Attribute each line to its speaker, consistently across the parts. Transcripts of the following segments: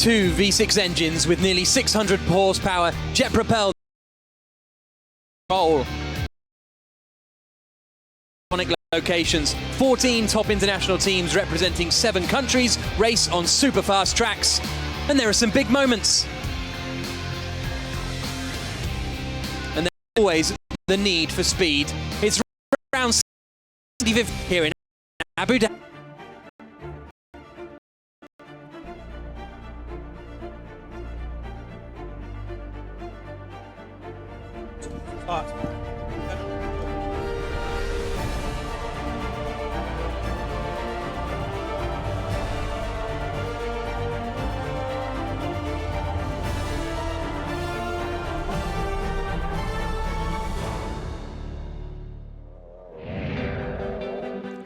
Speaker 1: two V6 engines with nearly 600 horsepower, jet-propelled roll. Locations, 14 top international teams representing 7 countries race on super fast tracks, and there are some big moments. And there's always the need for speed. It's round 75 here in Abu Dhabi.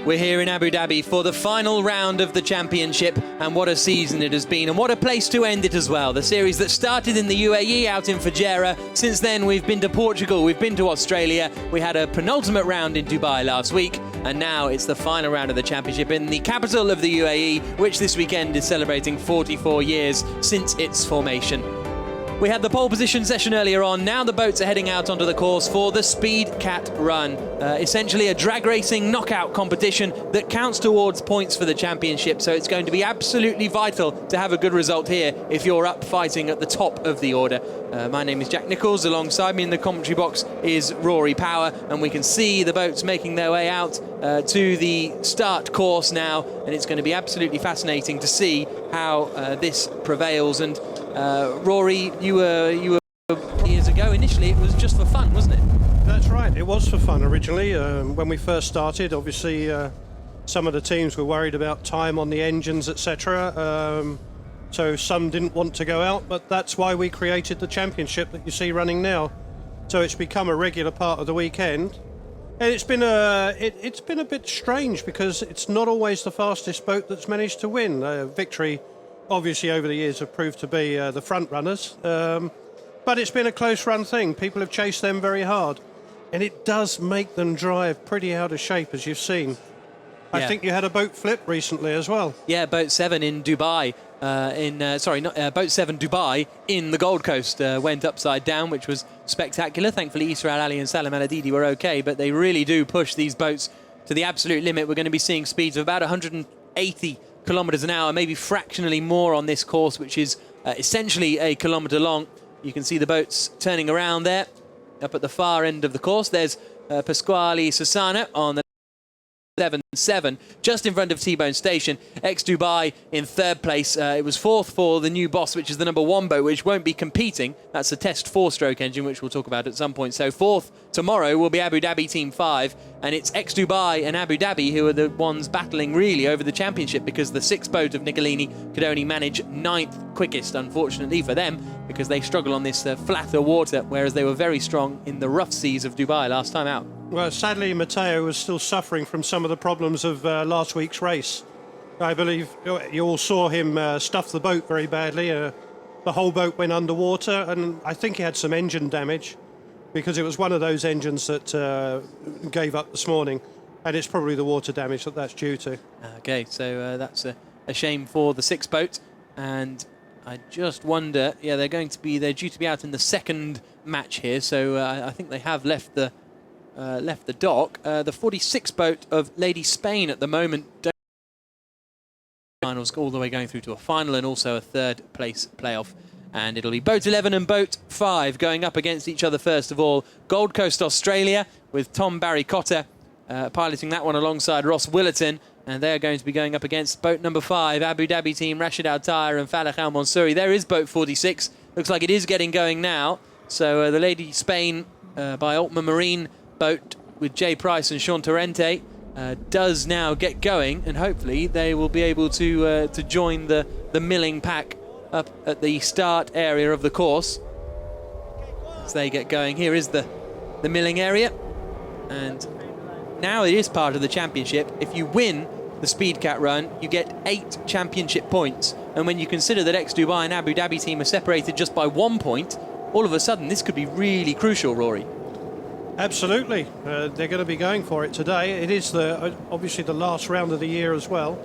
Speaker 1: We're here in Abu Dhabi for the final round of the championship, and what a season it has been, and what a place to end it as well. The series that started in the UAE out in Fujairah. Since then we've been to Portugal, we've been to Australia, we had a penultimate round in Dubai last week, and now it's the final round of the championship in the capital of the UAE, which this weekend is celebrating 44 years since its formation. We had the pole position session earlier on. Now the boats are heading out onto the course for the XCAT Run. Essentially a drag racing knockout competition that counts towards points for the championship. So it's going to be absolutely vital to have a good result here if you're up fighting at the top of the order. My name is Jack Nichols. Alongside me in the commentary box is Rory Power. And we can see the boats making their way out to the start course now. And it's going to be absolutely fascinating to see how this prevails. And Rory, you were years ago. Initially, it was just for fun, wasn't it?
Speaker 2: That's right. It was for fun originally. When we first started, obviously, some of the teams were worried about time on the engines, etc. So some didn't want to go out, but that's why we created the championship that you see running now. So it's become a regular part of the weekend, and it's been a bit strange because it's not always the fastest boat that's managed to win. Victory. Obviously, over the years have proved to be the front runners, but it's been a close run thing. People have chased them very hard, and it does make them drive pretty out of shape, as you've seen. I think you had a boat flip recently as well.
Speaker 1: Yeah, boat 7 in Dubai. Boat 7 Dubai in the Gold Coast went upside down, which was spectacular. Thankfully, Israel Ali and Salam Al-Adidi were okay, but they really do push these boats to the absolute limit. We're going to be seeing speeds of about 180 kilometers an hour, maybe fractionally more on this course, which is essentially a kilometer long. You can see the boats turning around there up at the far end of the course. There's Pasquale Sassana on the 7-7, just in front of T-Bone Station. Dubai in third place. It was fourth for the new boss, which is the number 1 boat, which won't be competing. That's a test 4-stroke engine, which we'll talk about at some point. So fourth tomorrow will be Abu Dhabi Team 5, and it's Dubai and Abu Dhabi who are the ones battling really over the championship, because the 6th boat of Nicolini could only manage 9th quickest, unfortunately for them, because they struggle on this flatter water, whereas they were very strong in the rough seas of Dubai last time out.
Speaker 2: Well, sadly, Matteo was still suffering from some of the problems of last week's race. I believe you all saw him stuff the boat very badly. The whole boat went underwater, and I think he had some engine damage, because it was one of those engines that gave up this morning, and it's probably the water damage that's due to.
Speaker 1: Okay, so that's a shame for the 6th boat, and I just wonder, they're due to be out in the second match here, so I think they have left the dock. The 46 boat of Lady Spain at the moment, finals all the way going through to a final and also a 3rd place playoff. And it'll be boat 11 and boat 5 going up against each other first of all. Gold Coast, Australia, with Tom Barry Cotter piloting that one alongside Ross Willerton. And they're going to be going up against boat number 5, Abu Dhabi team, Rashid Al-Tayr and Falak Al-Mansouri. There is boat 46. Looks like it is getting going now. So the Lady Spain by Altman Marine boat with Jay Price and Sean Torrente does now get going, and hopefully they will be able to join the milling pack up at the start area of the course as they get going. Here is the milling area, and now it is part of the championship. If you win the XCAT Run, you get 8 championship points, and when you consider that Dubai and Abu Dhabi team are separated just by 1 point, all of a sudden this could be really crucial, Rory.
Speaker 2: Absolutely. They're going to be going for it today. It is obviously the last round of the year as well.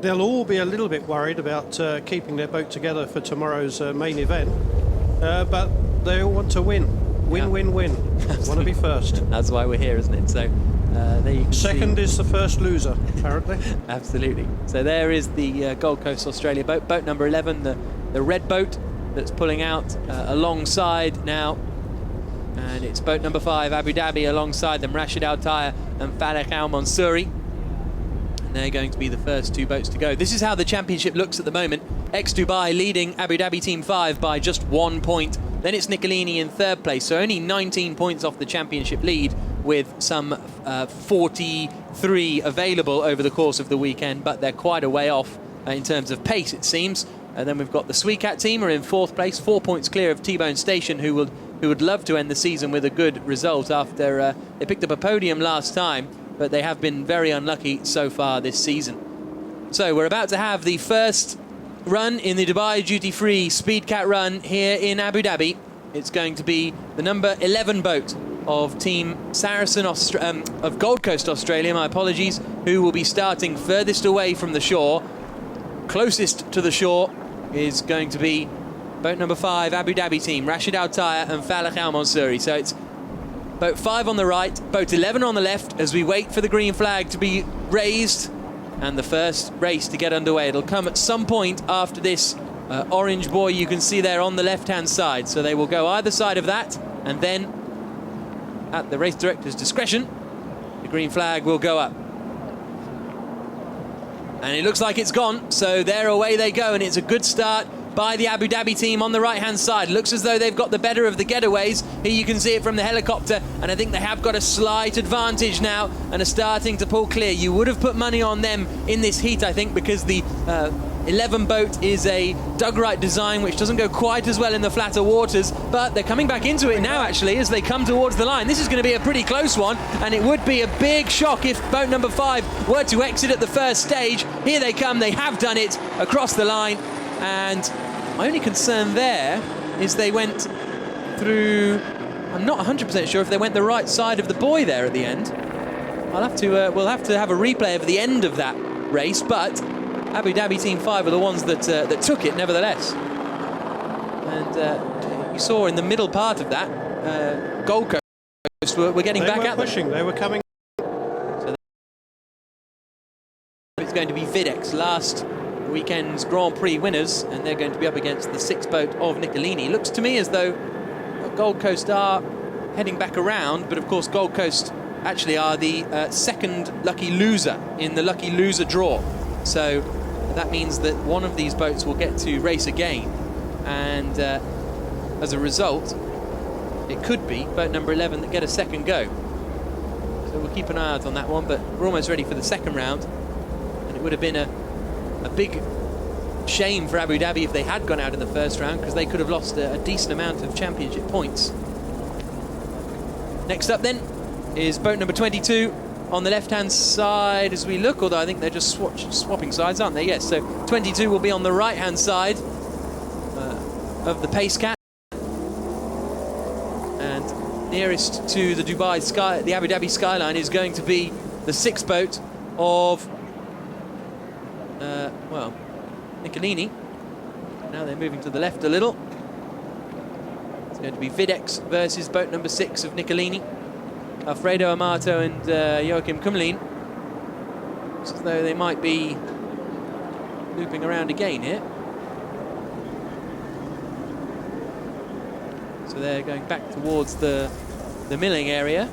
Speaker 2: they'll all be a little bit worried about keeping their boat together for tomorrow's main event, but they all want to win. Win, win, win. Want to be first.
Speaker 1: That's why we're here, isn't it? So there you can
Speaker 2: Second
Speaker 1: see.
Speaker 2: is the first loser, apparently.
Speaker 1: Absolutely. So there is the Gold Coast Australia boat, boat number 11, the red boat that's pulling out alongside now. And it's boat number 5, Abu Dhabi, alongside them, Rashid Al Tayer and Falek Al Mansouri. And they're going to be the first 2 boats to go. This is how the championship looks at the moment. Dubai leading Abu Dhabi Team 5 by just 1 point. Then it's Nicolini in 3rd place, so only 19 points off the championship lead, with some 43 available over the course of the weekend, but they're quite a way off in terms of pace, it seems. And then we've got the XCAT team are in 4th place, 4 points clear of T-Bone Station, who would love to end the season with a good result after they picked up a podium last time, but they have been very unlucky so far this season. So we're about to have the first run in the Dubai duty-free Speedcat run here in Abu Dhabi. It's going to be the number 11 boat of Team Saracen of Gold Coast Australia, my apologies, who will be starting furthest away from the shore. Closest to the shore is going to be boat number 5, Abu Dhabi team, Rashid Al Tayer and Falek Al Mansouri. So it's boat 5 on the right, boat 11 on the left, as we wait for the green flag to be raised and the first race to get underway. It'll come at some point after this orange buoy you can see there on the left-hand side. So they will go either side of that, and then at the race director's discretion, the green flag will go up. And it looks like it's gone, so there away they go, and it's a good start by the Abu Dhabi team on the right-hand side. Looks as though they've got the better of the getaways. Here you can see it from the helicopter, and I think they have got a slight advantage now and are starting to pull clear. You would have put money on them in this heat, I think, because the 11 boat is a Dug-Right design, which doesn't go quite as well in the flatter waters, but they're coming back into it now, actually, as they come towards the line. This is going to be a pretty close one, and it would be a big shock if boat number 5 were to exit at the first stage. Here they come. They have done it across the line, and my only concern there is they went through... I'm not 100% sure if they went the right side of the buoy there at the end. I'll have to... we'll have to have a replay of the end of that race, but Abu Dhabi Team 5 are the ones that took it, nevertheless. And you saw in the middle part of that, Gold Coast were getting back at them.
Speaker 2: They were coming.
Speaker 1: So it's going to be Videx, last weekend's Grand Prix winners, and they're going to be up against the 6th boat of Nicolini. Looks to me as though Gold Coast are heading back around, but of course Gold Coast actually are the 2nd lucky loser in the lucky loser draw. So that means that one of these boats will get to race again, and as a result it could be boat number 11 that get a second go. So we'll keep an eye out on that one, but we're almost ready for the second round, and it would have been a big shame for Abu Dhabi if they had gone out in the first round, because they could have lost a decent amount of championship points. Next up then is boat number 22 on the left-hand side as we look, although I think they're just swapping sides, aren't they? Yes, so 22 will be on the right-hand side of the Pace Cat. And nearest to the Dubai sky, the Abu Dhabi skyline, is going to be the 6th boat of well, Nicolini. Now they're moving to the left a little. It's going to be Videx versus boat number 6 of Nicolini. Alfredo Amato and Joachim Kumlin. Looks as though they might be looping around again here. So they're going back towards the milling area.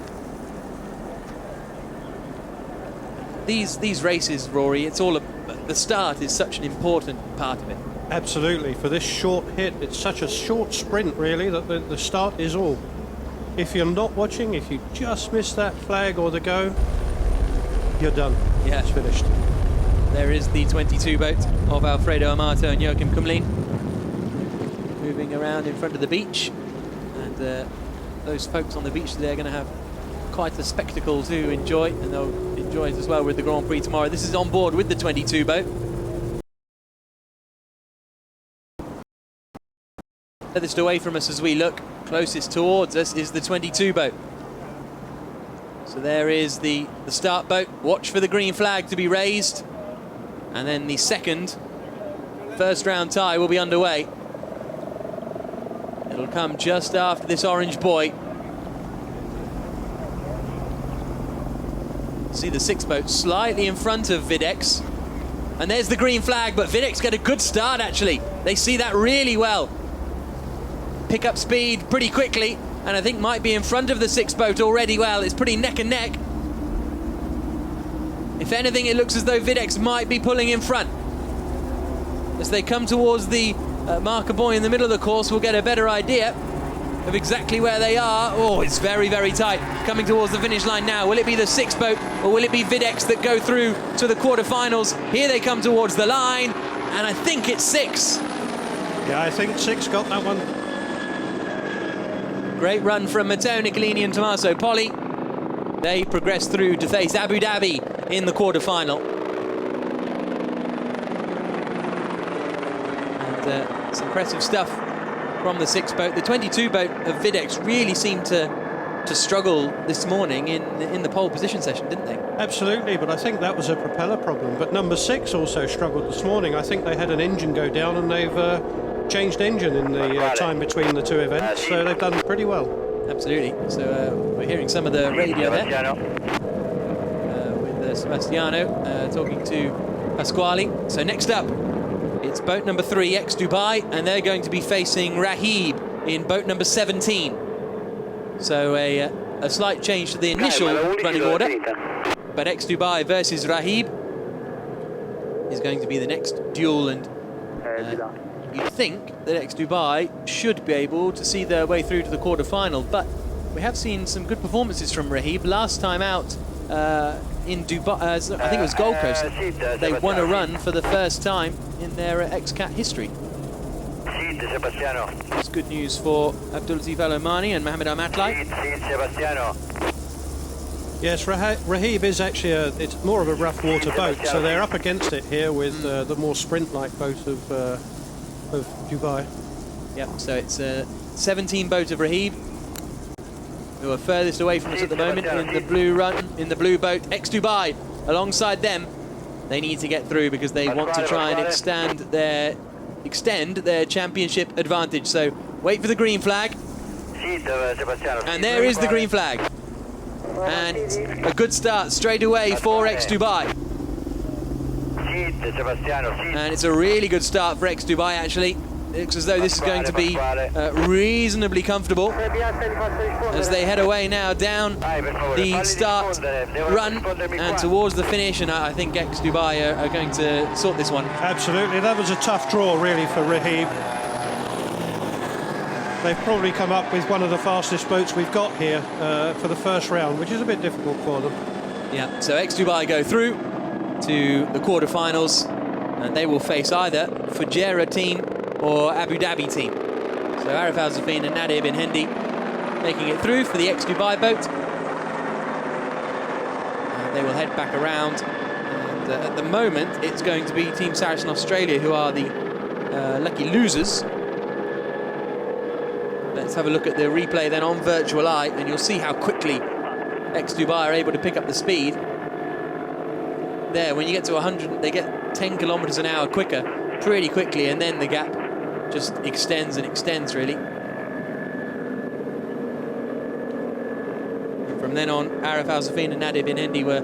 Speaker 1: These races, Rory, it's all the start is such an important part of it.
Speaker 2: Absolutely. For this short hit, it's such a short sprint, really, that the start is all. If you're not watching, if you just miss that flag or the go, you're done.
Speaker 1: Yeah.
Speaker 2: It's finished.
Speaker 1: There is the 22 boat of Alfredo Amato and Joachim Kumlin moving around in front of the beach. And those folks on the beach, they're going to have quite a spectacle to enjoy, and they'll enjoy it as well with the Grand Prix tomorrow. This is on board with the 22 boat. Furthest away from us as we look, closest towards us, is the 22 boat. So there is the start boat. Watch for the green flag to be raised. And then the second first round tie will be underway. It'll come just after this orange buoy. See the 6 boat slightly in front of Videx. And there's the green flag, but Videx get a good start actually. They see that really well. Pick up speed pretty quickly, and I think might be in front of the 6 boat already. Well, it's pretty neck and neck. If anything, it looks as though Videx might be pulling in front. As they come towards the marker buoy in the middle of the course, we'll get a better idea of exactly where they are. Oh, it's very, very tight. Coming towards the finish line now. Will it be the 6 boat, or will it be Videx that go through to the quarterfinals? Here they come towards the line, and I think it's 6.
Speaker 2: Yeah, I think 6 got that one.
Speaker 1: Great run from Matteo Nicolini and Tommaso Poli. They progress through to face Abu Dhabi in the quarterfinal. And it's impressive stuff from the 6 boat. The 22 boat of Videx really seemed to struggle this morning in the pole position session, didn't they?
Speaker 2: Absolutely, but I think that was a propeller problem. But number 6 also struggled this morning. I think they had an engine go down, and they've changed engine in the time between the 2 events, so they've done pretty well.
Speaker 1: Absolutely. So we're hearing some of the radio there with Sebastiano talking to Pasquale. So next up, it's boat number 3, X Dubai, and they're going to be facing Rahib in boat number 17. So a slight change to the initial running order. But X Dubai versus Rahib is going to be the next duel, and you'd think that X Dubai should be able to see their way through to the quarterfinal, but we have seen some good performances from Rahib. Last time out in Dubai, I think it was Gold Coast, they won a run for the first time in their XCAT history. It's good news for Abdulaziz Al-Omani and Mohamed Al-Matlai.
Speaker 2: Yes, Rahib is actually it's more of a rough water boat, so they're up against it here with the more sprint-like boat of Dubai.
Speaker 1: Yep, so it's a 17 boat of Rahib, who are furthest away from us at the moment in the blue the blue boat. X Dubai alongside them. They need to get through because they want to try and extend their championship advantage. So wait for the green flag. And there is the green flag. And a good start straight away for X Dubai. And it's a really good start for X Dubai actually. It looks as though this is going to be reasonably comfortable as they head away now down the start run and towards the finish, and I think X Dubai are going to sort this one.
Speaker 2: Absolutely, that was a tough draw really for Rahib. They've probably come up with one of the fastest boats we've got here for the first round, which is a bit difficult for them. Yeah,
Speaker 1: so X Dubai go through to the quarterfinals, and they will face either Fujairah team or Abu Dhabi team. So Arif Al-Zafin and Nadir bin Hendi making it through for the X Dubai boat. And they will head back around. And at the moment, it's going to be Team Saracen Australia who are the lucky losers. Let's have a look at the replay then on Virtual Eye, and you'll see how quickly X Dubai are able to pick up the speed. There, when you get to 100, they get 10 kilometers an hour quicker, pretty quickly, and then the gap just extends and extends, really. And from then on, Arif Al-Zafin and Nadir bin Hendi were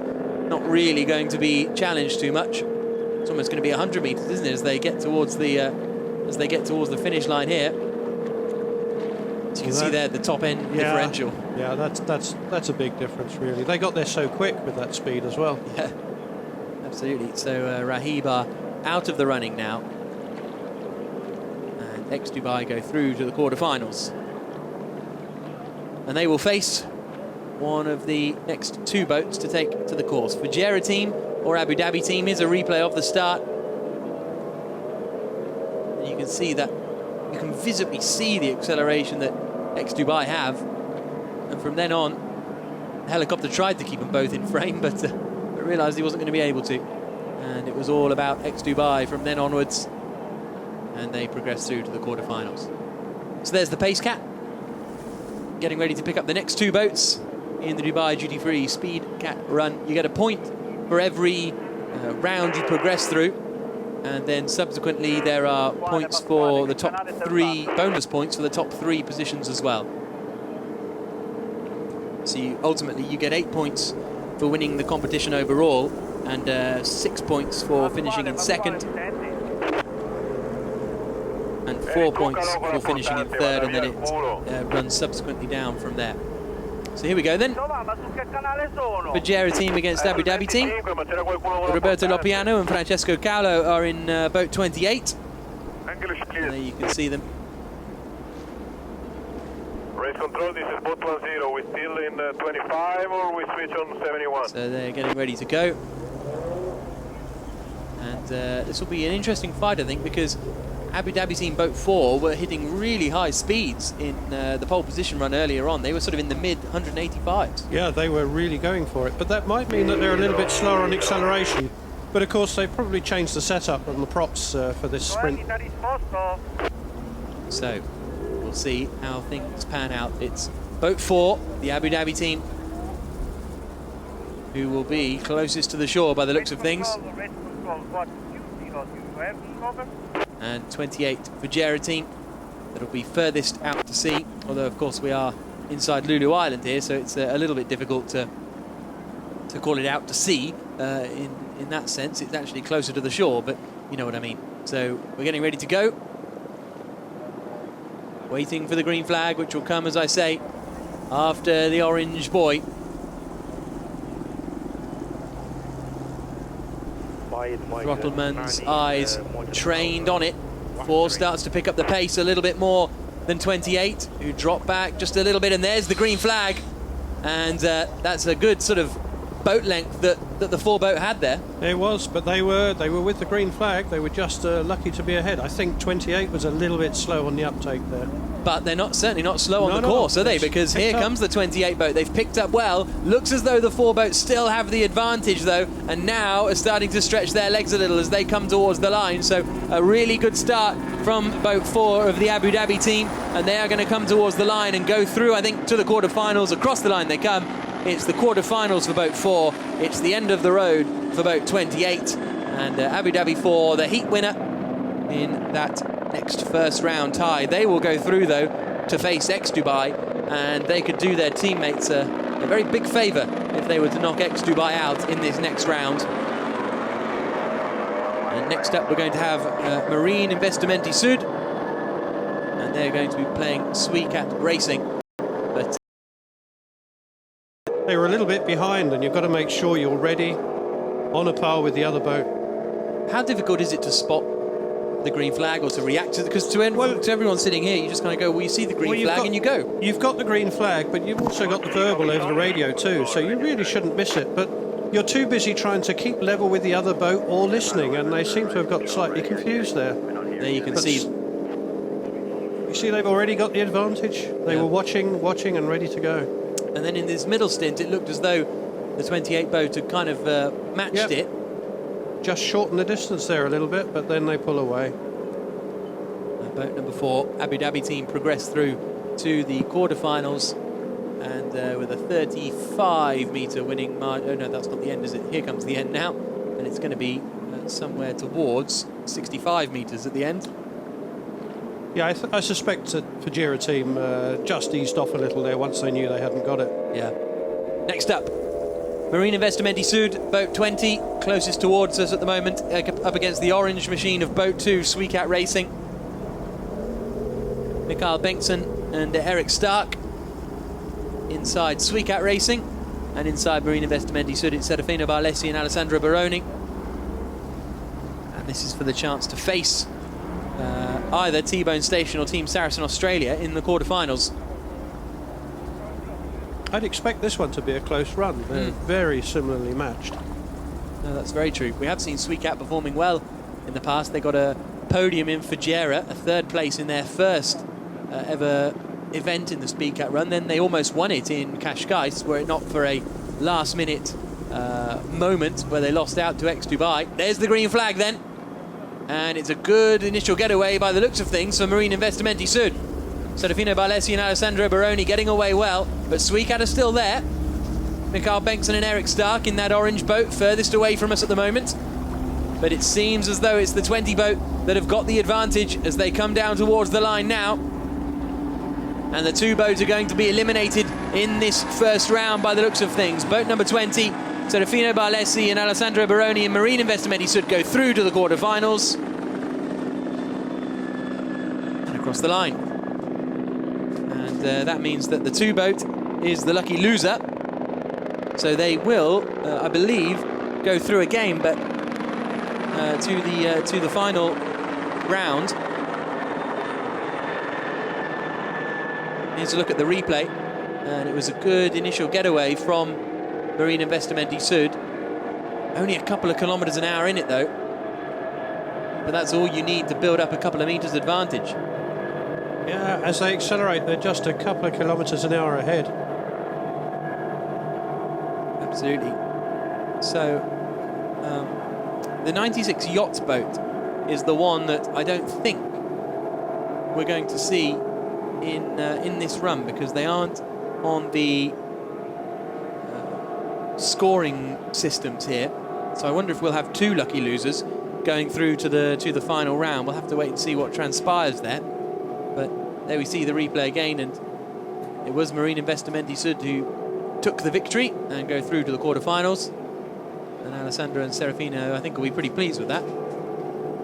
Speaker 1: not really going to be challenged too much. It's almost going to be 100 meters, isn't it, as they get towards the finish line here. As you can see there, the top end differential.
Speaker 2: Yeah, that's a big difference, really. They got there so quick with that speed as well.
Speaker 1: Yeah, absolutely. So Rahib are out of the running now. X Dubai go through to the quarterfinals, and they will face one of the next 2 boats to take to the course. Fujairah team or Abu Dhabi team. Is a replay of the start, and you can see that you can visibly see the acceleration that X Dubai have, and from then on, the helicopter tried to keep them both in frame, but realised he wasn't going to be able to, and it was all about X Dubai from then onwards. And they progress through to the quarterfinals. So there's the Pace Cat, getting ready to pick up the next 2 boats in the Dubai duty-free Speed Cat run. You get a point for every round you progress through, and then subsequently there are points for the top 3, bonus points for the top 3 positions as well. So ultimately you get 8 points for winning the competition overall, and 6 points for finishing in second, and 4 points for finishing in third, and then it runs subsequently down from there. So here we go then. Fajera team against Abu Dhabi team. Roberto Lopiano and Francesco Caulo are in boat 28. And there you can see them.
Speaker 3: Race control, this is boat 10. We're still in 25 or we switch on 71?
Speaker 1: So they're getting ready to go. And this will be an interesting fight, I think, because Abu Dhabi team boat 4 were hitting really high speeds in the pole position run earlier on. They were sort of in the mid 185s.
Speaker 2: Yeah, they were really going for it, but that might mean that they're a little bit slower on acceleration. But of course, they probably changed the setup on the props for this sprint.
Speaker 1: So we'll see how things pan out. It's boat 4, the Abu Dhabi team, who will be closest to the shore by the looks of things. And 28 Fajera team, that'll be furthest out to sea, although of course we are inside Lulu Island here, so it's a little bit difficult to call it out to sea in that sense. It's actually closer to the shore, but you know what I mean. So we're getting ready to go, waiting for the green flag, which will come, as I say, after the orange buoy. Throttleman's eyes trained on it. 4 starts to pick up the pace a little bit more than 28, who dropped back just a little bit, and there's the green flag. And that's a good sort of boat length that the 4 boat had there.
Speaker 2: It was, but they were with the green flag. They were just lucky to be ahead. I think 28 was a little bit slow on the uptake there.
Speaker 1: But they're certainly not slow on the course, are they? Because here comes the 28 boat. They've picked up well. Looks as though the 4 boats still have the advantage, though, and now are starting to stretch their legs a little as they come towards the line. So a really good start from boat 4 of the Abu Dhabi team, and they are going to come towards the line and go through, I think, to the quarterfinals. Across the line they come. It's the quarterfinals for boat 4. It's the end of the road for boat 28, and Abu Dhabi 4, the heat winner in that next first round tie. They will go through, though, to face X Dubai, and they could do their teammates a very big favour if they were to knock X Dubai out in this next round. And next up we're going to have Marine Investimenti Sud, and they're going to be playing XCAT Racing. But
Speaker 2: they were a little bit behind, and you've got to make sure you're ready on a par with the other boat.
Speaker 1: How difficult is it to spot the green flag or to react to it? Because to everyone sitting here, you just kind of go, well, you see the green flag and you go.
Speaker 2: You've got the green flag, but you've also got the verbal over the radio too, so you really shouldn't miss it. But you're too busy trying to keep level with the other boat or listening, and they seem to have got slightly confused there.
Speaker 1: There you can see.
Speaker 2: You see they've already got the advantage. They were watching and ready to go.
Speaker 1: And then in this middle stint, it looked as though the 28 boat had kind of matched it.
Speaker 2: Just shorten the distance there a little bit, but then they pull away.
Speaker 1: Boat number 4, Abu Dhabi team, progressed through to the quarterfinals, and with a 35-metre winning margin. Oh no, that's not the end, is it? Here comes the end now, and it's going to be somewhere towards 65 metres at the end.
Speaker 2: Yeah, I suspect that Fajera team just eased off a little there once they knew they hadn't got it.
Speaker 1: Yeah. Next up, Marine Investimenti Sud, boat 20, closest towards us at the moment, up against the orange machine of boat 2, XCAT Racing. Mikael Bengtsson and Eric Stark inside XCAT Racing, and inside Marine Investimenti Sud it's Serafino Barlesi and Alessandro Baroni. And this is for the chance to face either T-Bone Station or Team Saracen Australia in the quarterfinals.
Speaker 2: I'd expect this one to be a close run. They're very similarly matched.
Speaker 1: No, that's very true. We have seen XCAT performing well in the past. They got a podium in Fajera, a 3rd place in their first ever event in the XCAT run. Then they almost won it in Cascais, were it not for a last-minute moment where they lost out to X Dubai. There's the green flag then, and it's a good initial getaway by the looks of things for Marine Investimenti Sud. Serafino Barlesi and Alessandro Baroni getting away well, but XCAT are still there. Mikael Bengtsson and Eric Stark in that orange boat, furthest away from us at the moment. But it seems as though it's the 20 boat that have got the advantage as they come down towards the line now. And the 2 boats are going to be eliminated in this first round by the looks of things. Boat number 20, Serafino Barlesi and Alessandro Baroni and Marine Investimenti should go through to the quarterfinals. And across the line. And that means that the 2 boat is the lucky loser. So they will, I believe, go through again, but to the final round. Here's a look at the replay, and it was a good initial getaway from Marine Investimenti Sud. Only a couple of kilometres an hour in it though, but that's all you need to build up a couple of metres advantage.
Speaker 2: Yeah, as they accelerate, they're just a couple of kilometres an hour ahead.
Speaker 1: Absolutely. So the 96 yacht boat is the one that I don't think we're going to see in this run, because they aren't on the scoring systems here. So I wonder if we'll have 2 lucky losers going through to the final round. We'll have to wait and see what transpires there. But there we see the replay again, and it was Marine Investimenti Sud who took the victory and go through to the quarterfinals. And Alessandro and Serafino, I think, will be pretty pleased with that.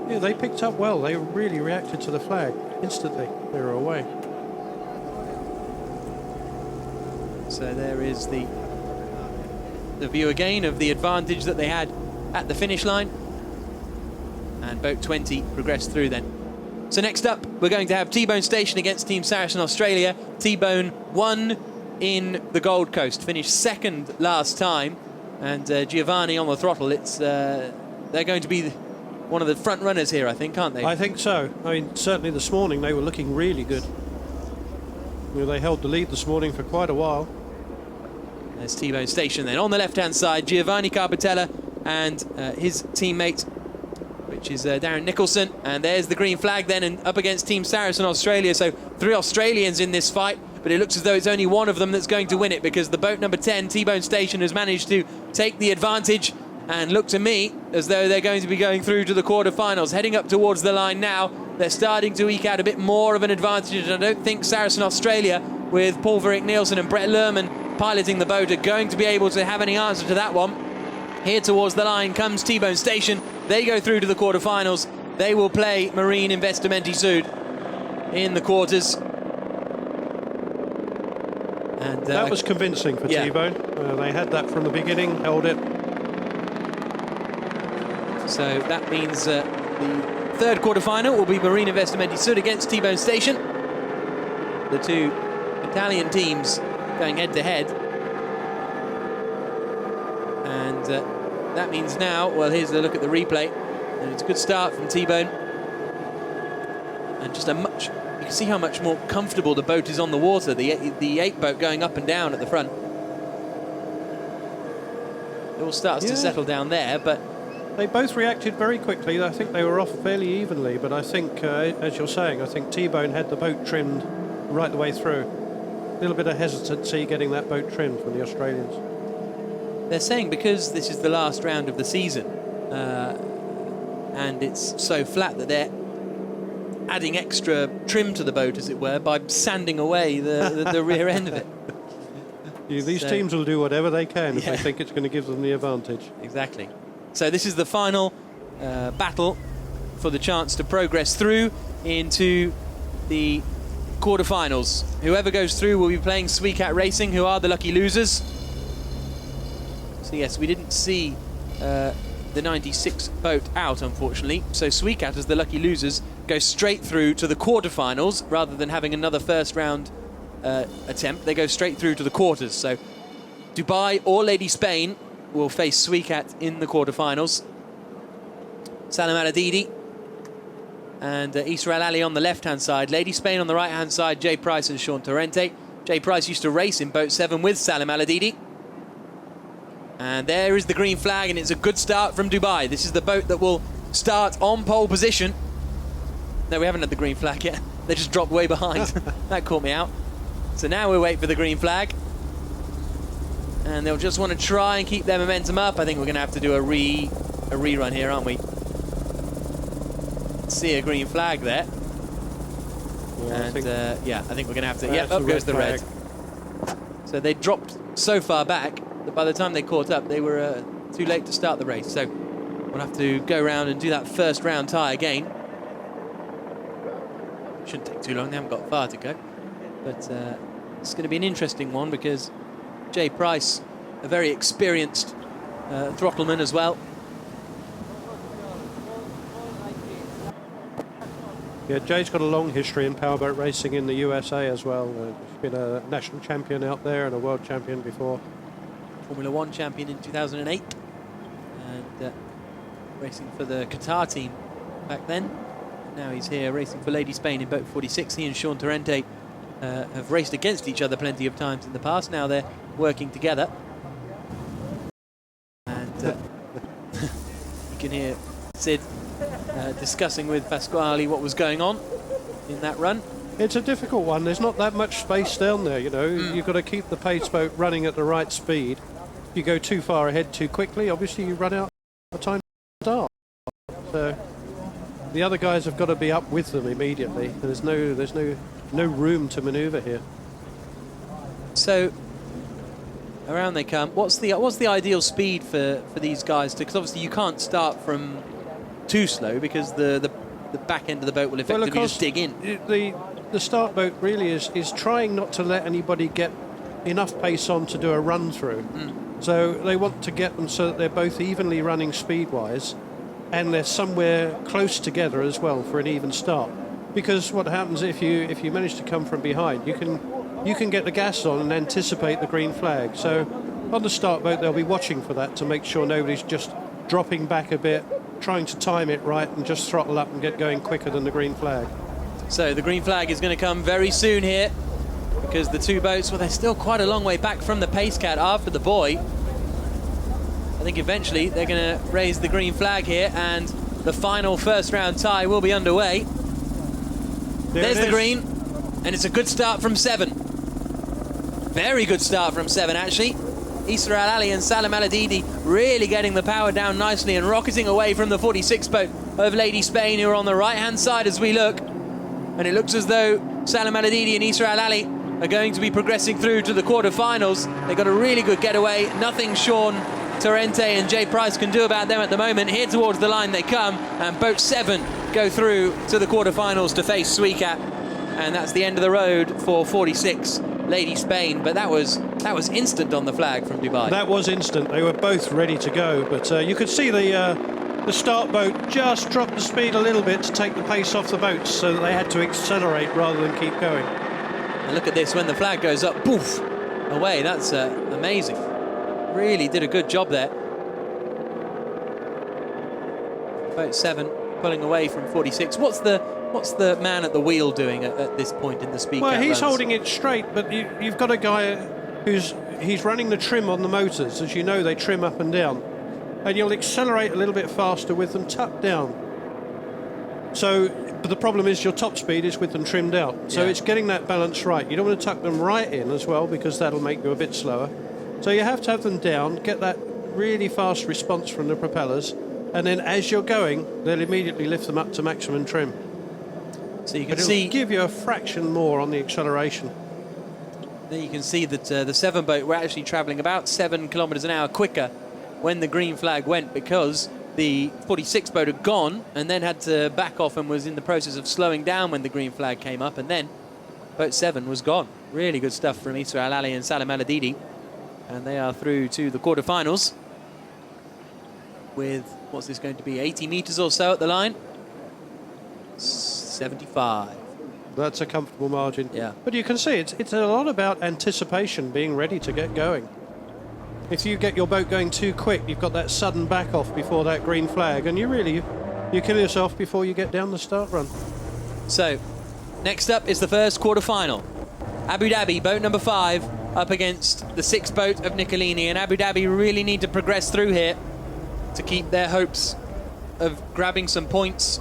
Speaker 2: Yeah, they picked up well. They really reacted to the flag instantly. They were away.
Speaker 1: So there is the view again of the advantage that they had at the finish line. And boat 20 progressed through then. So next up, we're going to have T-Bone Station against Team Saracen Australia. T-Bone won in the Gold Coast, finished 2nd last time. And Giovanni on the throttle. They're going to be one of the front runners here, I think, aren't they?
Speaker 2: I think so. I mean, certainly this morning they were looking really good. You know, they held the lead this morning for quite a while.
Speaker 1: There's T-Bone Station then. On the left-hand side, Giovanni Carpatella and his teammate, which is Darren Nicholson. And there's the green flag then, and up against Team Saracen Australia. So 3 Australians in this fight, but it looks as though it's only one of them that's going to win it, because the boat number 10, T-Bone Station, has managed to take the advantage and look to me as though they're going to be going through to the quarterfinals. Heading up towards the line now, they're starting to eke out a bit more of an advantage, and I don't think Saracen Australia, with Paul Verrick Nielsen and Brett Lerman piloting the boat, are going to be able to have any answer to that one. Here towards the line comes T-Bone Station. They go through to the quarterfinals. They will play Marine Investimenti Sud in the quarters. And
Speaker 2: that was convincing for T-Bone. They had that from the beginning, held it.
Speaker 1: So that means the 3rd quarterfinal will be Marine Investimenti Sud against T-Bone Station. The 2 Italian teams going head-to-head. And that means now, well, here's a look at the replay. And it's a good start from T-Bone. And just you can see how much more comfortable the boat is on the water. The 8 boat going up and down at the front. It all starts to settle down there, but
Speaker 2: they both reacted very quickly. I think they were off fairly evenly, but I think, as you're saying, I think T-Bone had the boat trimmed right the way through. A little bit of hesitancy getting that boat trimmed from the Australians.
Speaker 1: They're saying because this is the last round of the season and it's so flat that they're adding extra trim to the boat, as it were, by sanding away the rear end of it.
Speaker 2: These teams will do whatever they can if they think it's going to give them the advantage.
Speaker 1: Exactly. So this is the final battle for the chance to progress through into the quarterfinals. Whoever goes through will be playing XCAT Racing, who are the lucky losers. So yes, we didn't see the 96 boat out, unfortunately. So XCAT, as the lucky losers, go straight through to the quarterfinals rather than having another first round attempt. They go straight through to the quarters. So Dubai or Lady Spain will face XCAT in the quarterfinals. Salam Al-Adidi and Israel Ali on the left-hand side. Lady Spain on the right-hand side, Jay Price and Sean Torrente. Jay Price used to race in boat 7 with Salam Al-Adidi. And there is the green flag, and it's a good start from Dubai. This is the boat that will start on pole position. No, we haven't had the green flag yet. They just dropped way behind. That caught me out. So now we wait for the green flag. and they'll just want to try and keep their momentum up. I think we're going to have to do a rerun here, aren't we? See a green flag there.
Speaker 2: Yeah,
Speaker 1: And yeah, I think we're going to have to...
Speaker 2: That's
Speaker 1: Yeah, up
Speaker 2: a
Speaker 1: goes the
Speaker 2: red
Speaker 1: red. So they dropped so far back that by the time they caught up, they were too late to start the race. So we'll have to go around and do that first round tie again. Shouldn't take too long, they haven't got far to go. But it's going to be an interesting one because Jay Price, a very experienced throttleman as well.
Speaker 2: Yeah, Jay's got a long history in powerboat racing in the USA as well. He's been a national champion out there and a world champion before.
Speaker 1: Formula One champion in 2008. And racing for the Qatar team back then. Now he's here racing for Lady Spain in boat 46. He and Sean Torrente have raced against each other plenty of times in the past. Now they're working together. And you can hear Sid discussing with Pasquale what was going on in that run.
Speaker 2: It's a difficult one. There's not that much space down there, you know. You've got to keep the pace boat running at the right speed. If you go too far ahead too quickly, obviously you run out of time to start. So the other guys have got to be up with them immediately. There's no room to manoeuvre here.
Speaker 1: So around they come. What's the ideal speed for these guys? Because obviously you can't start from too slow because the back end of the boat will effectively just dig in.
Speaker 2: The start boat really is trying not to let anybody get enough pace on to do a run through. So they want to get them so that they're both evenly running speed-wise and they're somewhere close together as well for an even start. Because what happens if you manage to come from behind, you can get the gas on and anticipate the green flag. So on the start boat they'll be watching for that to make sure nobody's just dropping back a bit, trying to time it right and just throttle up and get going quicker than the green flag.
Speaker 1: So the green flag is going to come very soon here because the two boats, well, they're still quite a long way back from the Pace Cat after the buoy. I think eventually they're going to raise the green flag here and the final first round tie will be underway. There's the green, and it's a good start from 7. Very good start from 7, actually. Issa Al-Ali and Salam Al-Adidi really getting the power down nicely and rocketing away from the 46 boat of Lady Spain, who are on the right-hand side as we look. And it looks as though Salam Al-Adidi and Issa Al-Ali are going to be progressing through to the quarterfinals. They got a really good getaway. Nothing Sean Torrente and Jay Price can do about them at the moment. Here towards the line they come, and boat 7 go through to the quarterfinals to face Suicat. And that's the end of the road for 46 Lady Spain. But that was instant on the flag from Dubai.
Speaker 2: That was instant. They were both ready to go, but you could see the start boat just dropped the speed a little bit to take the pace off the boats, so that they had to accelerate rather than keep going.
Speaker 1: And look at this, when the flag goes up, poof, away. That's amazing. Really did a good job there. Boat 7 pulling away from 46. What's the man at the wheel doing at this point in the speed?
Speaker 2: Well, he's holding it straight, but you've got a guy he's running the trim on the motors. As you know, they trim up and down, and you'll accelerate a little bit faster with them tucked down. So, but the problem is your top speed is with them trimmed out. So it's getting that balance right. You don't want to tuck them right in as well because that'll make you a bit slower. So you have to have them down, get that really fast response from the propellers, and then as you're going, they'll immediately lift them up to maximum trim.
Speaker 1: So you can
Speaker 2: see, give you a fraction more on the acceleration.
Speaker 1: There you can see that the 7 boat were actually travelling about 7 kilometres an hour quicker when the green flag went, because the 46 boat had gone and then had to back off and was in the process of slowing down when the green flag came up, and then boat 7 was gone. Really good stuff from Issa Al-Ali and Salam Al-Adidi, and they are through to the quarterfinals with, what's this going to be, 80 metres or so at the line? 75.
Speaker 2: That's a comfortable margin.
Speaker 1: Yeah.
Speaker 2: But you can see it's a lot about anticipation, being ready to get going. If you get your boat going too quick, you've got that sudden back off before that green flag, and you kill yourself before you get down the start run.
Speaker 1: So, next up is the first quarterfinal. Abu Dhabi, boat number 5, up against the 6 boat of Nicolini, and Abu Dhabi really need to progress through here to keep their hopes of grabbing some points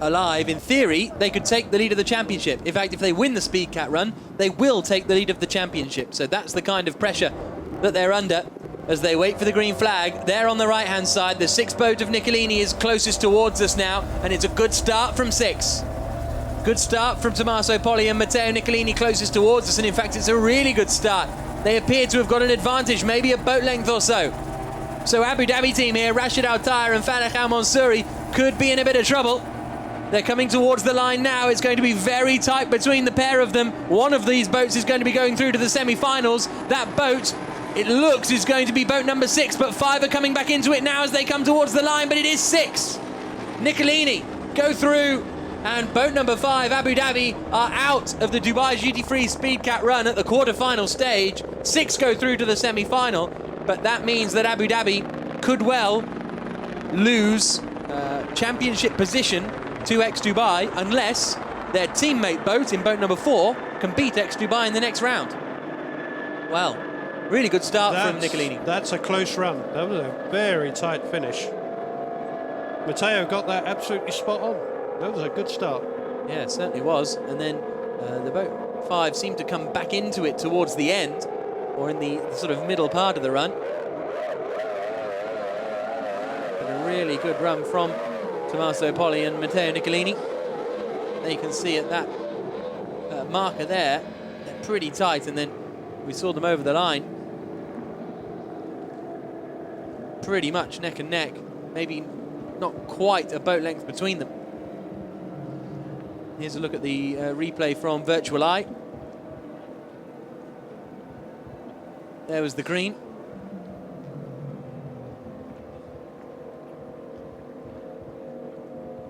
Speaker 1: alive. In theory, they could take the lead of the championship. In fact, if they win the Speed Cat run, they will take the lead of the championship. So that's the kind of pressure that they're under as they wait for the green flag. There on the right-hand side, the 6th boat of Nicolini is closest towards us now, and it's a good start from 6. Good start from Tommaso Poli and Matteo Nicolini closest towards us, and in fact it's a really good start. They appear to have got an advantage, maybe a boat length or so. So Abu Dhabi team here, Rashid Al-Tayer and Farah Al-Mansouri, could be in a bit of trouble. They're coming towards the line now. It's going to be very tight between the pair of them. One of these boats is going to be going through to the semi-finals. That boat, it looks, is going to be boat number 6, but 5 are coming back into it now as they come towards the line, but it is 6. Nicolini go through, and boat number 5, Abu Dhabi, are out of the Dubai duty-free Speed Cat run at the quarter-final stage. 6 go through to the semi-final, but that means that Abu Dhabi could well lose championship position to X-Dubai unless their teammate boat in boat number 4 can beat X-Dubai in the next round. Well, really good start from Nicolini.
Speaker 2: That's a close run. That was a very tight finish. Matteo got that absolutely spot on. That was a good start.
Speaker 1: Yeah, it certainly was. And then the boat 5 seemed to come back into it towards the end, or in the sort of middle part of the run. But a really good run from Tommaso Poli and Matteo Nicolini. There you can see at that marker there, they're pretty tight, and then we saw them over the line. Pretty much neck and neck, maybe not quite a boat length between them. Here's a look at the replay from Virtual Eye. There was the green.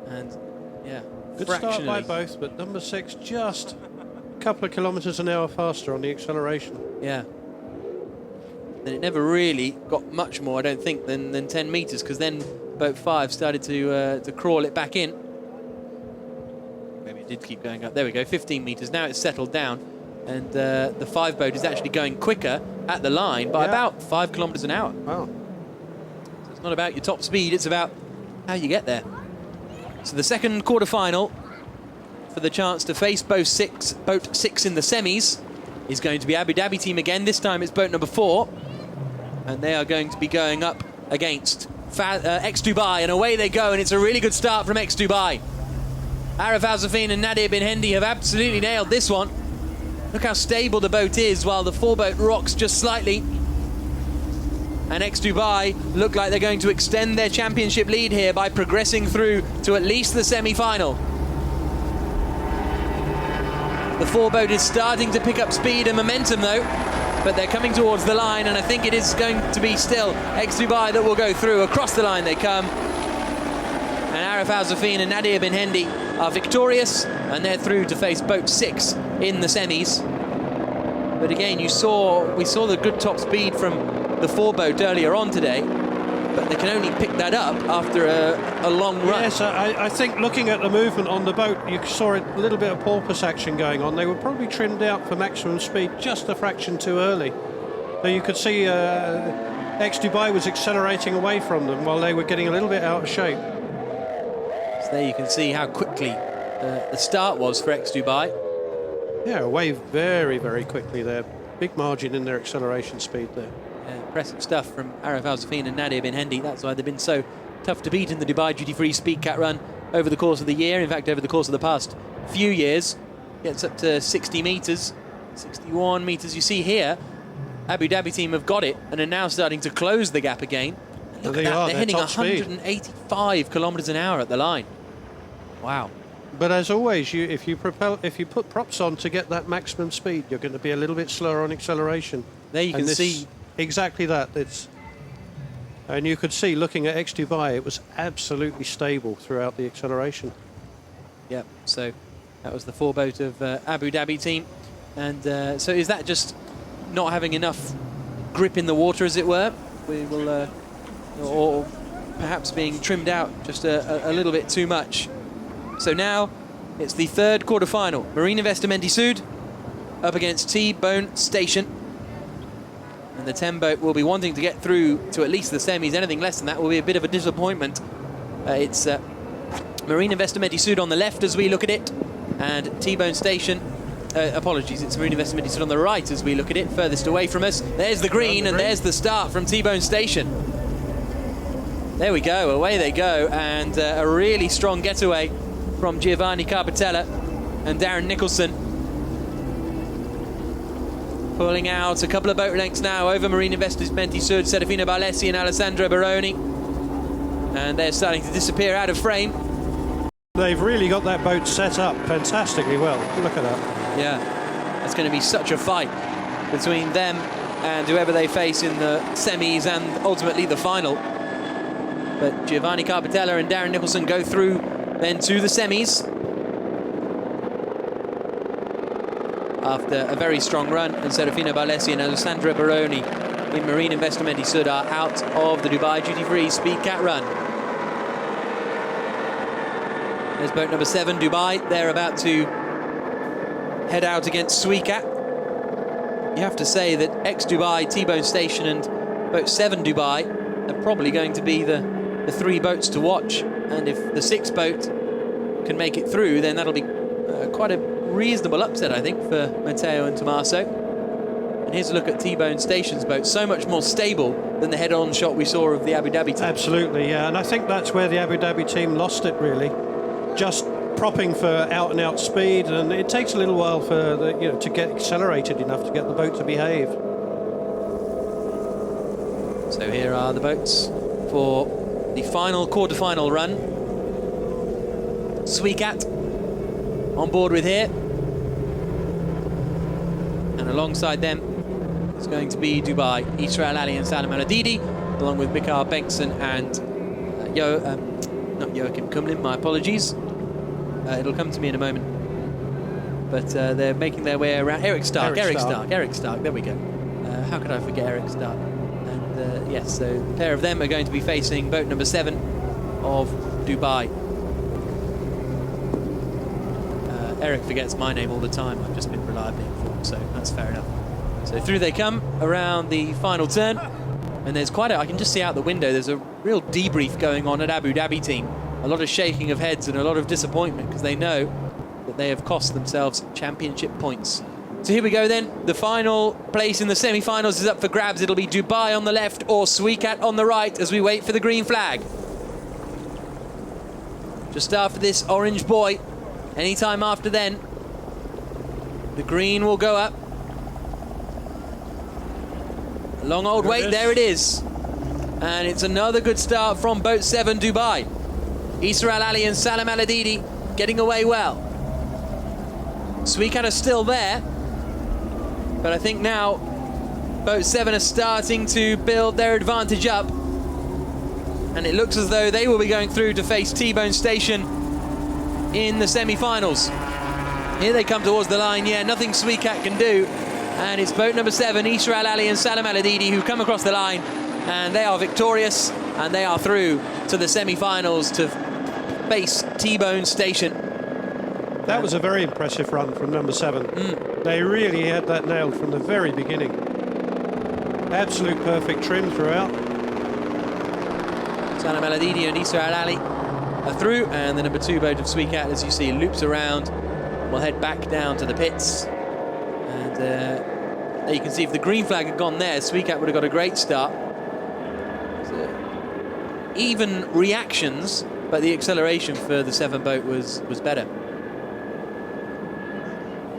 Speaker 1: And yeah,
Speaker 2: good start by both, but number 6 just a couple of kilometres an hour faster on the acceleration.
Speaker 1: Yeah. Then it never really got much more, I don't think, than 10 metres, because then boat 5 started to crawl it back in. Maybe it did keep going up. There we go, 15 metres. Now it's settled down, and the 5 boat is actually going quicker at the line by about 5 kilometres an hour.
Speaker 2: Wow.
Speaker 1: So it's not about your top speed, it's about how you get there. So the second quarter-final for the chance to face boat 6 in the semis is going to be Abu Dhabi team again. This time it's boat number 4, and they are going to be going up against X-Dubai, and away they go, and it's a really good start from X-Dubai. Arif Al-Zafin and Nadir Bin Hendi have absolutely nailed this one. Look how stable the boat is while the 4-boat rocks just slightly. And X-Dubai look like they're going to extend their championship lead here by progressing through to at least the semi-final. The 4-boat is starting to pick up speed and momentum though, but they're coming towards the line, and I think it is going to be still X-Dubai that will go through. Across the line they come. And Arif Al-Zafin and Nadir Bin Hendi are victorious, and they're through to face boat 6 in the semis. But again, we saw the good top speed from the 4-boat earlier on today, but they can only pick that up after a long run.
Speaker 2: Yes, I think looking at the movement on the boat, you saw a little bit of porpoise action going on. They were probably trimmed out for maximum speed just a fraction too early. So you could see X-Dubai was accelerating away from them while they were getting a little bit out of shape.
Speaker 1: So there you can see how quickly the start was for X-Dubai.
Speaker 2: Yeah, away very, very quickly there. Big margin in their acceleration speed there.
Speaker 1: Impressive stuff from Arif Al-Zafin and Nadir Bin Hendi. That's why they've been so tough to beat in the Dubai duty-free Speed Cat run over the course of the year. In fact, over the course of the past few years. Gets up to 60 metres, 61 metres. You see here, Abu Dhabi team have got it and are now starting to close the gap again. Look at that, they're hitting 185 kilometres an hour at the line. Wow.
Speaker 2: But as always, if you put props on to get that maximum speed, you're going to be a little bit slower on acceleration.
Speaker 1: There you can see
Speaker 2: exactly that. And you could see, looking at X-Dubai, it was absolutely stable throughout the acceleration.
Speaker 1: Yep. So that was the 4-boat of Abu Dhabi team, and so is that just not having enough grip in the water, as it were? We will, or perhaps being trimmed out just a little bit too much. So now it's the third quarter-final. Marine Investimenti Sud up against T-Bone Station. And the 10-boat will be wanting to get through to at least the semis. Anything less than that will be a bit of a disappointment. It's Marine Investimenti Sud on the left as we look at it, and T-Bone Station apologies, it's Marine Investment Medi Sud on the right as we look at it, furthest away from us. There's the green, and there's the start from T-Bone Station. There we go, away they go, and a really strong getaway from Giovanni Carpatella and Darren Nicholson. Pulling out a couple of boat lengths now over Marine Investment Sud, Serafino Barlesi and Alessandro Baroni. And they're starting to disappear out of frame.
Speaker 2: They've really got that boat set up fantastically well. Look at that.
Speaker 1: Yeah, it's going to be such a fight between them and whoever they face in the semis and ultimately the final. But Giovanni Carpatella and Darren Nicholson go through then to the semis after a very strong run, and Serafino Barlesi and Alessandro Baroni in Marine Investment Medi Sud are out of the Dubai duty-free Speed Cat run. There's boat number 7, Dubai. They're about to head out against Suicat. You have to say that ex-Dubai, T-Bone Station and boat 7 Dubai are probably going to be the 3 boats to watch. And if the 6th boat can make it through, then that'll be quite a reasonable upset, I think, for Matteo and Tommaso. And here's a look at T-Bone Station's boat, so much more stable than the head-on shot we saw of the Abu Dhabi team.
Speaker 2: Absolutely, yeah, and I think that's where the Abu Dhabi team lost it, really. Just propping for out-and-out speed, and it takes a little while for the, to get accelerated enough to get the boat to behave.
Speaker 1: So here are the boats for the final quarter-final run. Suicat on board with here. And alongside them is going to be Dubai, Israel Ali and Salam Al-Adidi, along with Mikael Bengtsson and not Joachim Kumlin, my apologies. It'll come to me in a moment. But they're making their way around. Eric Stark, there we go. How could I forget Eric Stark? And yes, so a pair of them are going to be facing boat number 7 of Dubai. Eric forgets my name all the time. I've just been reliably informed, so that's fair enough. So through they come around the final turn, and there's quite a, I can just see out the window, there's a real debrief going on at Abu Dhabi team. A lot of shaking of heads and a lot of disappointment because they know that they have cost themselves championship points. So here we go then. The final place in the semi-finals is up for grabs. It'll be Dubai on the left or Suicat on the right as we wait for the green flag. Just after this orange buoy, anytime after then, the green will go up. A long old wait, there it is. And it's another good start from boat 7 Dubai. Israel Ali and Salam Al-Adidi getting away well. Suicat are still there, but I think now boat 7 are starting to build their advantage up, and it looks as though they will be going through to face T-Bone Station in the semi-finals. Here they come towards the line. Yeah, nothing Suicat can do, and it's boat number 7, Israel Ali and Salam Al-Adidi, who come across the line, and they are victorious, and they are through to the semi-finals to face T-Bone Station.
Speaker 2: That was a very impressive run from number 7. They really had that nailed from the very beginning. Absolute perfect trim throughout.
Speaker 1: Salam Al-Adidi and Israel Ali are through, and the number 2 boat of Suicat, as you see, loops around. We'll head back down to the pits. And there you can see if the green flag had gone there, Suicat would have got a great start. So, even reactions, but the acceleration for the 7 boat was better.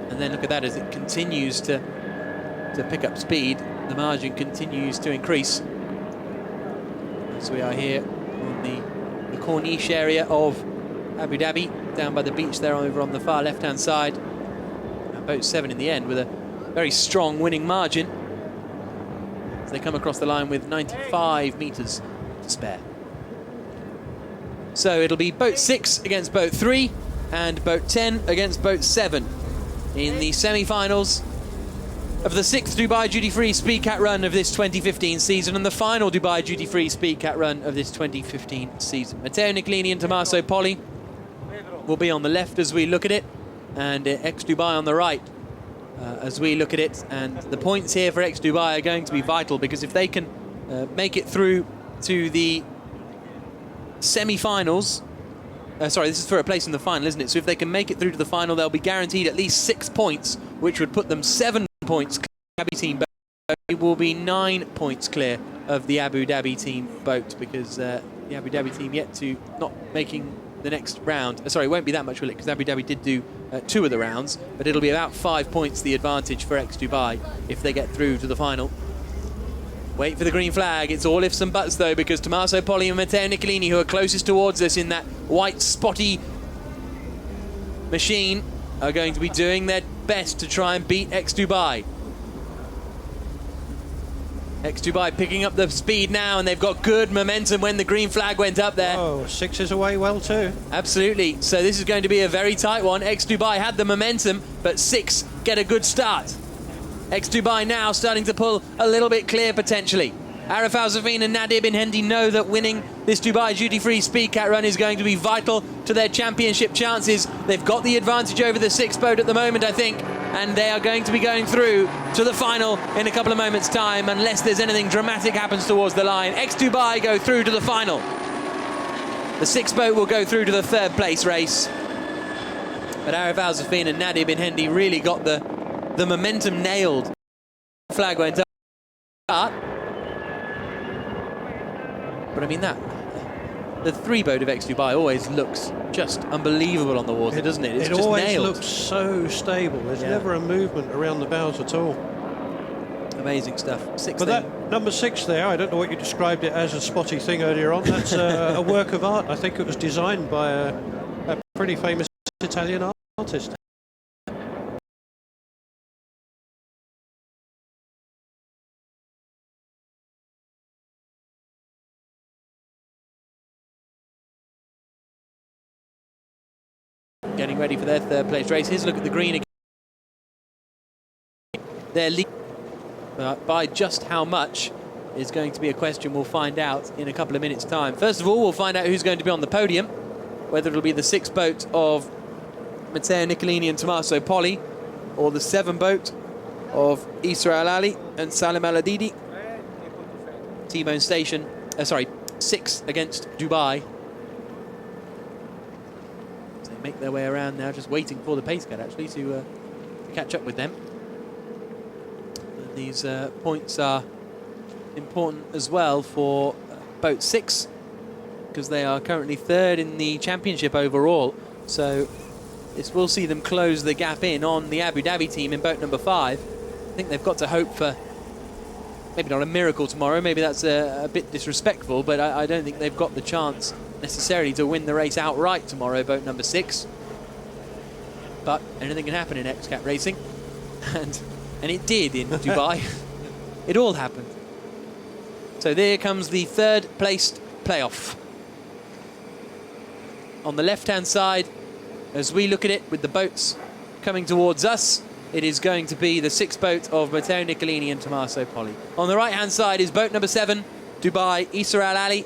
Speaker 1: And then look at that as it continues to pick up speed. The margin continues to increase. As we are here on the Corniche area of Abu Dhabi, down by the beach there over on the far left-hand side. And boat 7 in the end with a very strong winning margin as they come across the line with 95 metres to spare. So it'll be boat 6 against boat 3 and boat 10 against boat 7 in the semi-finals of the 6th Dubai duty-free Speed Cat run of this 2015 season and the final Dubai duty-free Speed Cat run of this 2015 season. Matteo Niccolini and Tommaso Poli will be on the left as we look at it, and ex-Dubai on the right as we look at it. And the points here for ex-Dubai are going to be vital, because if they can make it through to the semi-finals sorry, this is for a place in the final, isn't it? So if they can make it through to the final, they'll be guaranteed at least 6 points, which would put them 7 points clear of the Abu Dhabi team boat. It will be 9 points clear of the Abu Dhabi team boat, because the Abu Dhabi team yet to not making the next round. Sorry, it won't be that much, will it? Because Abu Dhabi did do 2 of the rounds, but it'll be about 5 points the advantage for X Dubai if they get through to the final. Wait for the green flag. It's all ifs and buts, though, because Tommaso Poli and Matteo Nicolini, who are closest towards us in that white spotty machine, are going to be doing their best to try and beat X Dubai. X Dubai picking up the speed now, and they've got good momentum when the green flag went up there.
Speaker 2: Oh, 6 is away well too.
Speaker 1: Absolutely. So this is going to be a very tight one. X Dubai had the momentum, but 6 get a good start. X Dubai now starting to pull a little bit clear potentially. Arif Al-Zafin and Nadir bin Hendi know that winning this Dubai duty-free speedcat run is going to be vital to their championship chances. They've got the advantage over the 6 boat at the moment, I think, and they are going to be going through to the final in a couple of moments' time, unless there's anything dramatic happens towards the line. X Dubai go through to the final. The 6 boat will go through to the 3rd place race. But Arif Al-Zafin and Nadir bin Hendi really got the momentum nailed. Flag went up. But I mean, the 3 boat of X Dubai always looks just unbelievable on the water, doesn't it? It's just
Speaker 2: always
Speaker 1: nailed.
Speaker 2: Looks so stable. There's never a movement around the bows at all.
Speaker 1: Amazing stuff. 6
Speaker 2: But that number 6 there, I don't know what you described it as, a spotty thing earlier on. That's a work of art. I think it was designed by a pretty famous Italian artist.
Speaker 1: Getting ready for their 3rd place race. Here's a look at the green again. Their lead by just how much is going to be a question we'll find out in a couple of minutes' time. First of all, we'll find out who's going to be on the podium, whether it'll be the 6 boat of Matteo Nicolini and Tommaso Poli, or the 7 boat of Isra Al Ali and Salim Al Adidi. T-Bone Station, 6 against Dubai. Make their way around now, just waiting for the pace cut actually to catch up with them. And these points are important as well for boat 6, because they are currently 3rd in the championship overall. So this will see them close the gap in on the Abu Dhabi team in boat number 5. I think they've got to hope for maybe not a miracle tomorrow, maybe that's a bit disrespectful, but I don't think they've got the chance necessarily to win the race outright tomorrow, boat number 6. But anything can happen in XCAT racing, and it did in Dubai. It all happened. So there comes the 3rd placed playoff. On the left-hand side, as we look at it with the boats coming towards us, it is going to be the 6 boat of Matteo Nicolini and Tommaso Poli. On the right-hand side is boat number 7, Dubai, Isra Al Ali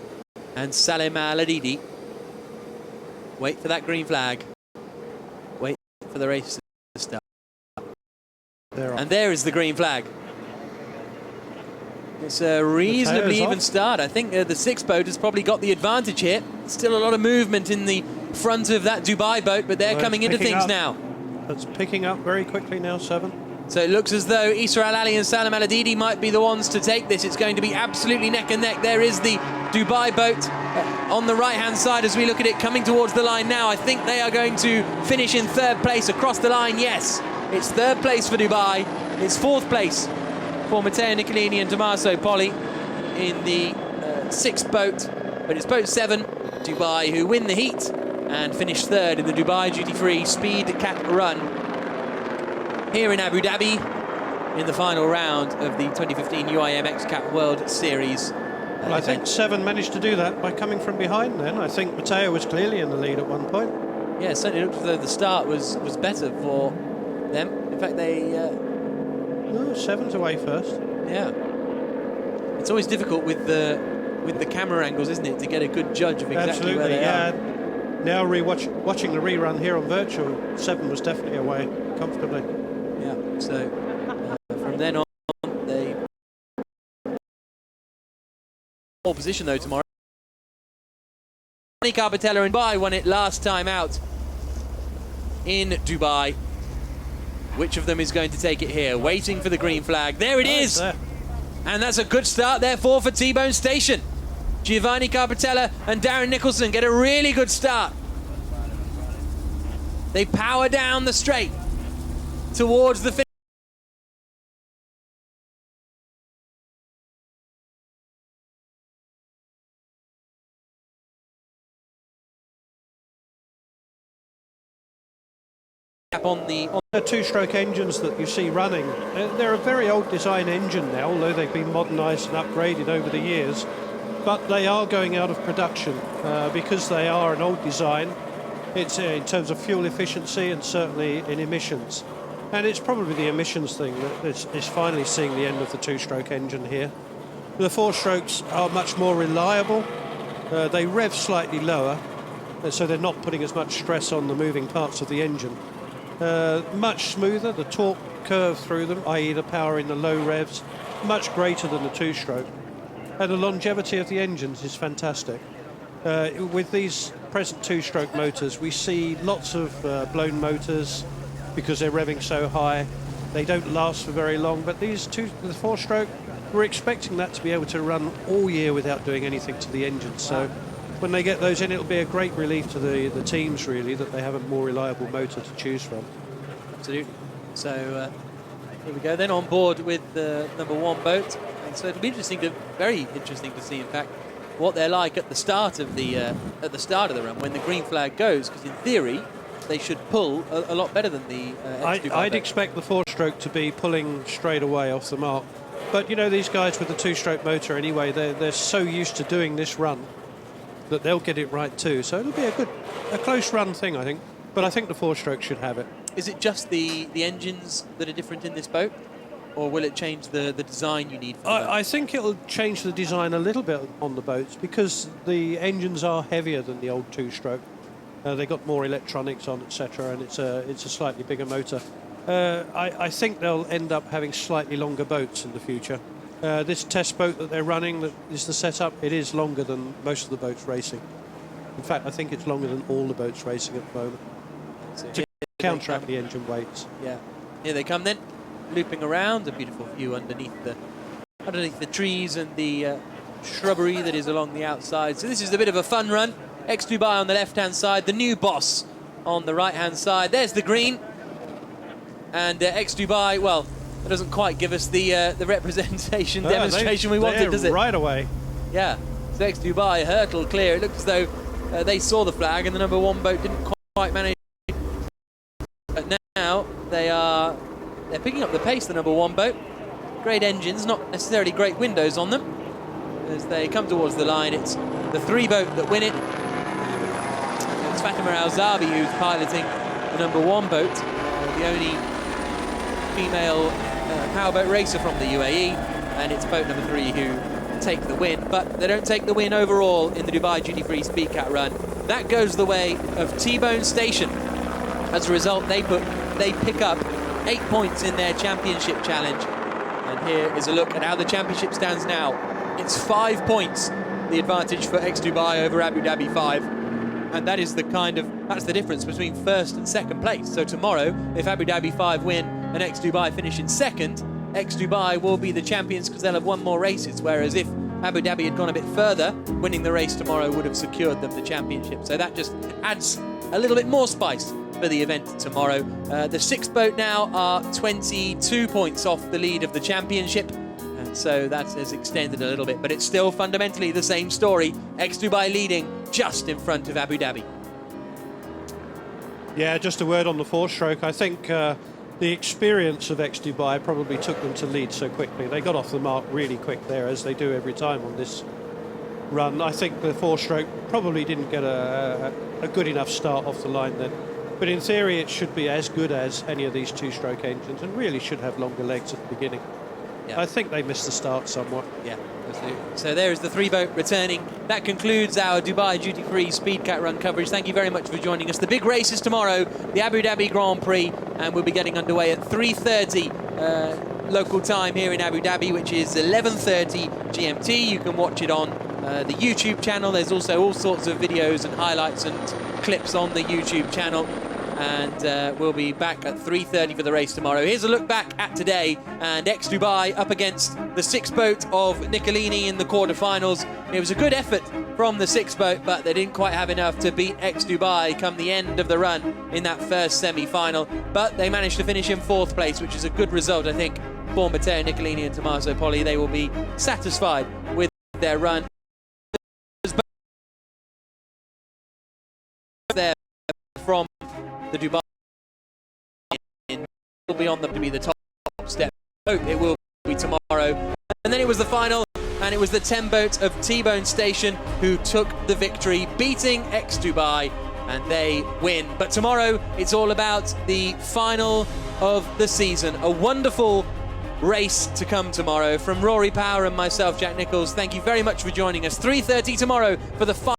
Speaker 1: and Salim Al Adidi. Wait for that green flag. Wait for the race to start. And there is the green flag. It's a reasonably even start. I think the 6 boat has probably got the advantage here. Still a lot of movement in the front of that Dubai boat, but they're coming into things now.
Speaker 2: It's picking up very quickly now, 7.
Speaker 1: So it looks as though Isra Al Ali and Salim Al Adidi might be the ones to take this. It's going to be absolutely neck and neck. There is the Dubai boat on the right-hand side as we look at it coming towards the line now. I think they are going to finish in 3rd place across the line. Yes, it's 3rd place for Dubai. It's 4th place for Matteo Nicolini and Tommaso Poli in the 6th boat. But it's boat 7, Dubai, who win the heat and finish 3rd in the Dubai duty-free speed cat run here in Abu Dhabi in the final round of the 2015 UIM XCAT World Series.
Speaker 2: Well, I think 7 managed to do that by coming from behind then. I think Matteo was clearly in the lead at one point.
Speaker 1: Yeah, it certainly looked as though the start was better for them. In fact, they...
Speaker 2: No, 7's away first.
Speaker 1: Yeah. It's always difficult with the camera angles, isn't it, to get a good judge of exactly where they are.
Speaker 2: Now watching the rerun here on virtual, 7 was definitely away comfortably.
Speaker 1: Yeah, so from then on, they pole position though tomorrow. Carpatella and Dubai won it last time out in Dubai. Which of them is going to take it here? Waiting for the green flag. There it is! And that's a good start, therefore, for T-Bone Station. Giovanni Carpatella and Darren Nicholson get a really good start. They power down the straight towards the finish.
Speaker 2: The two-stroke engines that you see running, they're a very old design engine now, although they've been modernised and upgraded over the years. But they are going out of production because they are an old design. It's in terms of fuel efficiency and certainly in emissions. And it's probably the emissions thing that is finally seeing the end of the two-stroke engine here. The four-strokes are much more reliable. They rev slightly lower, so they're not putting as much stress on the moving parts of the engine. Much smoother, the torque curve through them, i.e. the power in the low revs, much greater than the two-stroke. And the longevity of the engines is fantastic. With these present two-stroke motors, we see lots of blown motors because they're revving so high. They don't last for very long, but the four-stroke, we're expecting that to be able to run all year without doing anything to the engine. So when they get those in, it'll be a great relief to the teams, really, that they have a more reliable motor to choose from.
Speaker 1: Absolutely. So here we go then, on board with the #1 boat. And so it'll be very interesting to see, in fact, what they're like at the start of the run when the green flag goes, because in theory they should pull a lot better than the
Speaker 2: I'd expect the four-stroke to be pulling straight away off the mark. But, you know, these guys with the two-stroke motor anyway, they're so used to doing this run that they'll get it right too. So it'll be a close run thing, I think. But I think the four-stroke should have it.
Speaker 1: Is it just the engines that are different in this boat? Or will it change the design you need for the boat?
Speaker 2: I think it'll change the design a little bit on the boats because the engines are heavier than the old two-stroke. They've got more electronics on, etc., and it's a slightly bigger motor. I think they'll end up having slightly longer boats in the future. This test boat that they're running, that is the setup, it is longer than most of the boats racing. In fact, I think it's longer than all the boats racing at the moment.
Speaker 1: So
Speaker 2: to counteract the engine weights.
Speaker 1: Yeah, here they come then, looping around. A beautiful view underneath the trees and the shrubbery that is along the outside. So this is a bit of a fun run. X Dubai on the left-hand side, the new boss on the right-hand side. There's the green, and X Dubai. Well, that doesn't quite give us the representation demonstration we wanted, does it?
Speaker 2: Right away.
Speaker 1: Yeah. So X Dubai hurtle clear. It looked as though they saw the flag, and the #1 boat didn't quite manage. But now they're picking up the pace. The #1 boat. Great engines, not necessarily great windows on them. As they come towards the line, it's the 3 boat that win it. It's Fatima Al-Zabi who's piloting the #1 boat, the only female powerboat racer from the UAE, and it's boat #3 who take the win. But they don't take the win overall in the Dubai Duty-Free Speedcat run. That goes the way of T-Bone Station. As a result, they pick up 8 points in their championship challenge. And here is a look at how the championship stands now. It's 5 points, the advantage for X Dubai over Abu Dhabi 5. And that is that's the difference between first and second place. So tomorrow, if Abu Dhabi 5 win and X Dubai finish in second, X Dubai will be the champions because they'll have won more races. Whereas if Abu Dhabi had gone a bit further, winning the race tomorrow would have secured them the championship. So that just adds a little bit more spice for the event tomorrow. The 6th boat now are 22 points off the lead of the championship. So that has extended a little bit, but it's still fundamentally the same story. X Dubai leading just in front of Abu Dhabi.
Speaker 2: Yeah, just a word on the four-stroke. I think the experience of X Dubai probably took them to lead so quickly. They got off the mark really quick there, as they do every time on this run. I think the four-stroke probably didn't get a good enough start off the line then. But in theory, it should be as good as any of these two-stroke engines and really should have longer legs at the beginning. Yeah. I think they missed the start somewhat.
Speaker 1: Yeah, absolutely. So there is the 3 boat returning. That concludes our Dubai Duty-Free Speedcat Run coverage. Thank you very much for joining us. The big race is tomorrow, the Abu Dhabi Grand Prix, and we'll be getting underway at 3:30 local time here in Abu Dhabi, which is 11:30 GMT. You can watch it on the YouTube channel. There's also all sorts of videos and highlights and clips on the YouTube channel. And we'll be back at 3:30 for the race tomorrow. Here's a look back at today, and ex-Dubai up against the sixth boat of Nicolini in the quarterfinals. It was a good effort from the sixth boat, but they didn't quite have enough to beat ex-Dubai come the end of the run in that first semi-final. But they managed to finish in fourth place, which is a good result, I think, for Matteo Nicolini and Tommaso Poli. They will be satisfied with their run. There from the Dubai will be on them to be the top step. Hope it will be tomorrow. And then it was the final, and it was the 10 boat of T-Bone Station who took the victory, beating ex-Dubai, and they win. But tomorrow it's all about the final of the season. A wonderful race to come tomorrow. From Rory Power and myself, Jack Nichols, thank you very much for joining us. 3:30 tomorrow for the final.